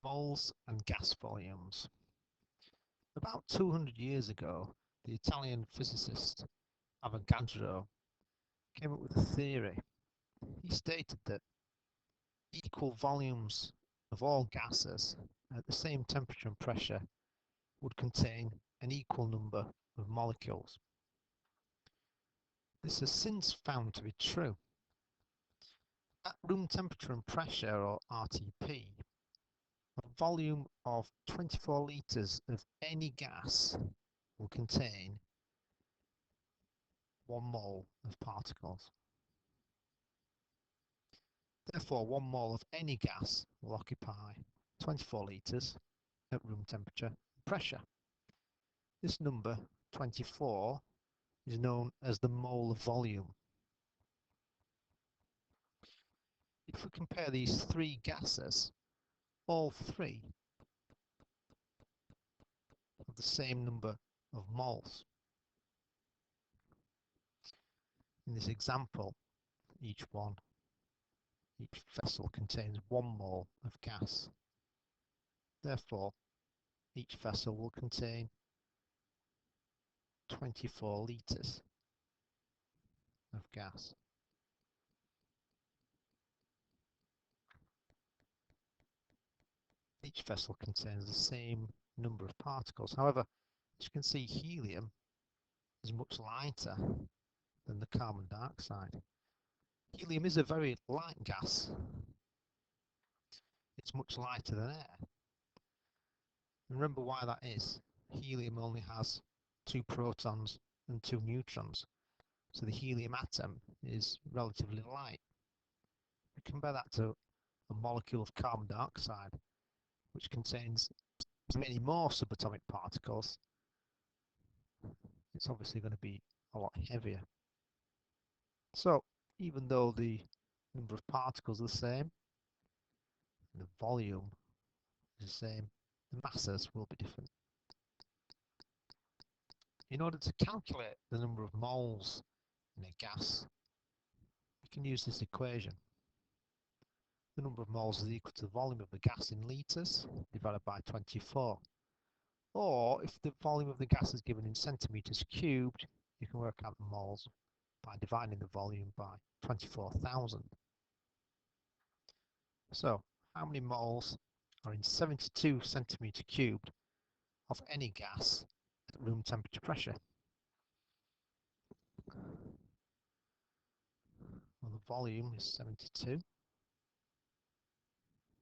Moles and gas volumes. About 200 years ago, the Italian physicist Avogadro came up with a theory. He stated that equal volumes of all gases at the same temperature and pressure would contain an equal number of molecules. This has since found to be true. At room temperature and pressure, or RTP, a volume of 24 litres of any gas will contain 1 mole of particles. Therefore, 1 mole of any gas will occupy 24 litres at room temperature and pressure. This number, 24, is known as the molar volume. If we compare these three gases, all three have the same number of moles. In this example, each vessel contains 1 mole of gas. Therefore, each vessel will contain 24 litres of gas. Each vessel contains the same number of particles. However, as you can see, helium is much lighter than the carbon dioxide. Helium is a very light gas. It's much lighter than air. And remember why that is. Helium only has 2 protons and 2 neutrons. So the helium atom is relatively light. We compare that to a molecule of carbon dioxide, which contains many more subatomic particles. It's obviously going to be a lot heavier. So even though the number of particles are the same, and the volume is the same, the masses will be different. In order to calculate the number of moles in a gas, we can use this equation. The number of moles is equal to the volume of the gas in litres divided by 24. Or if the volume of the gas is given in centimetres cubed, you can work out the moles by dividing the volume by 24,000. So, how many moles are in 72 centimetre cubed of any gas at room temperature pressure? Well, the volume is 72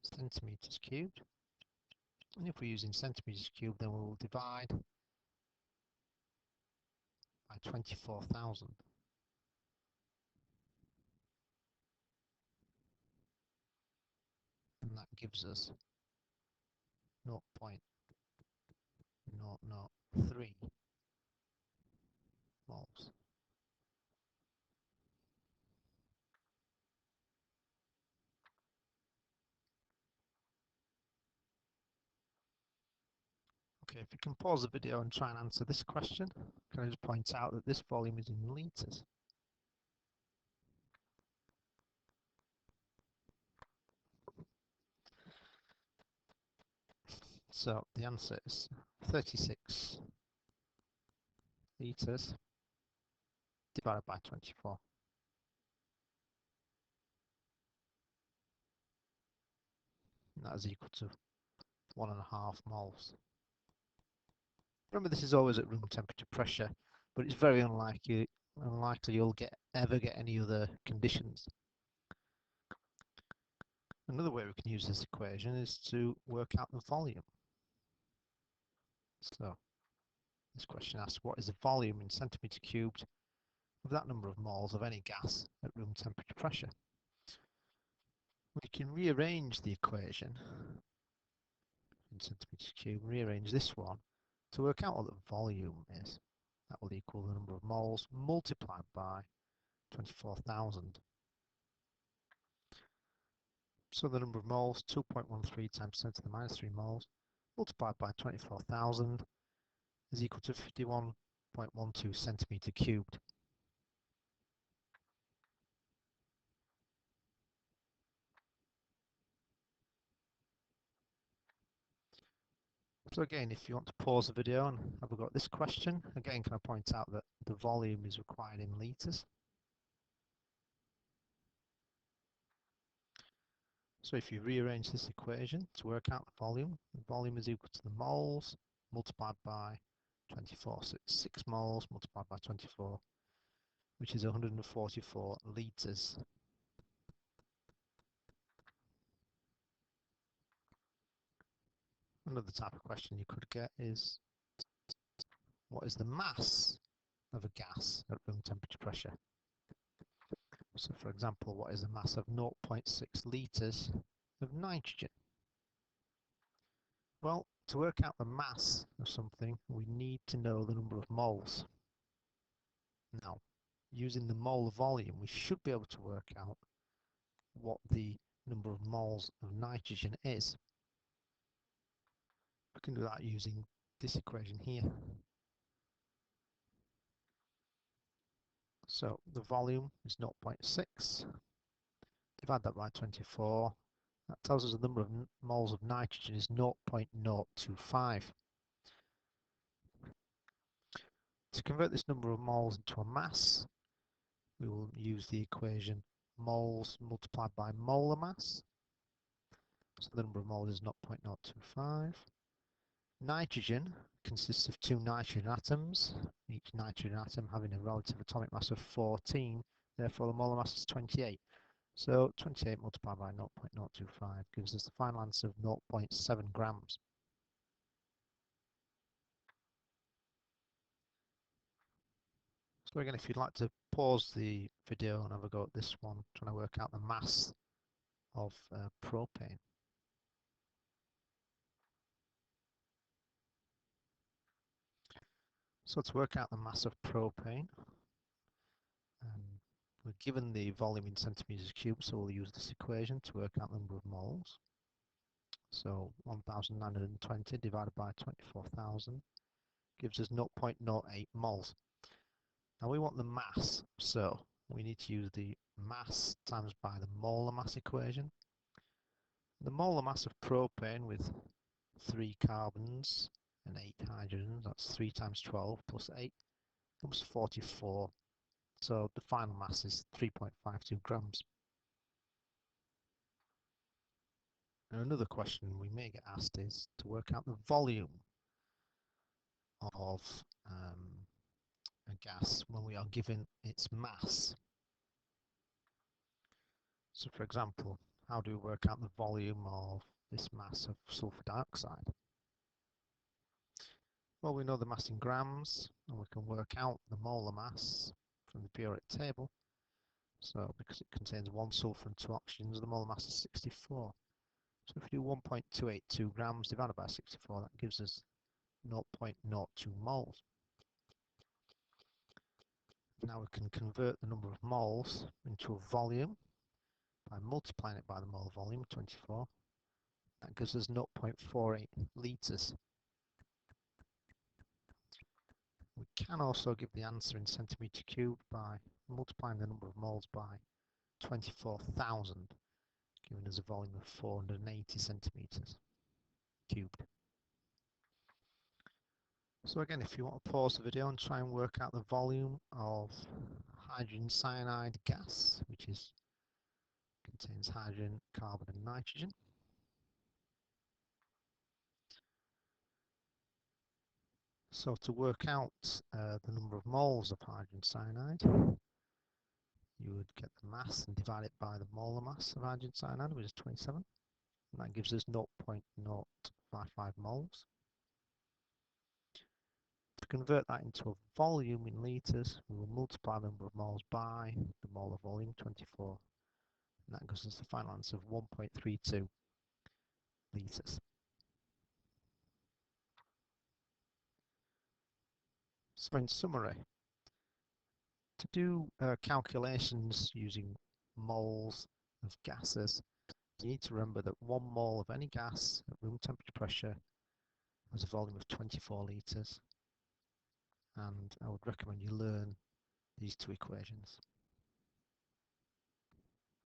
centimetres cubed. And if we're using centimetres cubed, then we will divide by 24,000. And that gives us 0.003 moles. Okay, if you can pause the video and try and answer this question, can I just point out that this volume is in litres. So the answer is 36 litres divided by 24. And that is equal to 1.5 moles. Remember, this is always at room temperature pressure, but it's very unlikely you'll ever get any other conditions. Another way we can use this equation is to work out the volume. So this question asks, what is the volume in centimetre cubed of that number of moles of any gas at room temperature pressure? We can rearrange the equation in centimetres cubed, rearrange this one to work out what the volume is. That will equal the number of moles multiplied by 24,000. So the number of moles, 2.13 times 10 to the minus 3 moles, multiplied by 24,000 is equal to 51.12 centimetre cubed. So again, if you want to pause the video and have a go at this question, again, can I point out that the volume is required in litres. So if you rearrange this equation to work out the volume is equal to the moles multiplied by 24. So it's 6 moles multiplied by 24, which is 144 litres. Another type of question you could get is, what is the mass of a gas at room temperature pressure? So for example, what is the mass of 0.6 litres of nitrogen? Well, to work out the mass of something, we need to know the number of moles. Now, using the molar volume, we should be able to work out what the number of moles of nitrogen is. We can do that using this equation here. So the volume is 0.6. Divide that by 24. That tells us the number of moles of nitrogen is 0.025. To convert this number of moles into a mass, we will use the equation moles multiplied by molar mass. So the number of moles is 0.025. Nitrogen consists of 2 nitrogen atoms, each nitrogen atom having a relative atomic mass of 14, therefore the molar mass is 28. So 28 multiplied by 0.025 gives us the final answer of 0.7 grams. So again, if you'd like to pause the video and have a go at this one, trying to work out the mass of propane. So to work out the mass of propane, we're given the volume in centimeters cubed, so we'll use this equation to work out the number of moles. So 1,920 divided by 24,000 gives us 0.08 moles. Now we want the mass, so we need to use the mass times by the molar mass equation. The molar mass of propane with 3 carbons and 8 hydrogens, that's 3 times 12 plus 8, comes 44. So the final mass is 3.52 grams. And another question we may get asked is to work out the volume of a gas when we are given its mass. So for example, how do we work out the volume of this mass of sulfur dioxide? Well, we know the mass in grams, and we can work out the molar mass from the periodic table. So because it contains 1 sulfur and 2 oxygens, the molar mass is 64. So if we do 1.282 grams divided by 64, that gives us 0.02 moles. Now we can convert the number of moles into a volume by multiplying it by the molar volume, 24. That gives us 0.48 litres. We can also give the answer in centimetre cubed by multiplying the number of moles by 24,000, giving us a volume of 480 centimetres cubed. So again, if you want to pause the video and try and work out the volume of hydrogen cyanide gas, which contains hydrogen, carbon and nitrogen. So to work out the number of moles of hydrogen cyanide, you would get the mass and divide it by the molar mass of hydrogen cyanide, which is 27. And that gives us 0.055 moles. To convert that into a volume in litres, we will multiply the number of moles by the molar volume, 24. And that gives us the final answer of 1.32 litres. So in summary, to do calculations using moles of gases, you need to remember that 1 mole of any gas at room temperature pressure has a volume of 24 litres, and I would recommend you learn these 2 equations.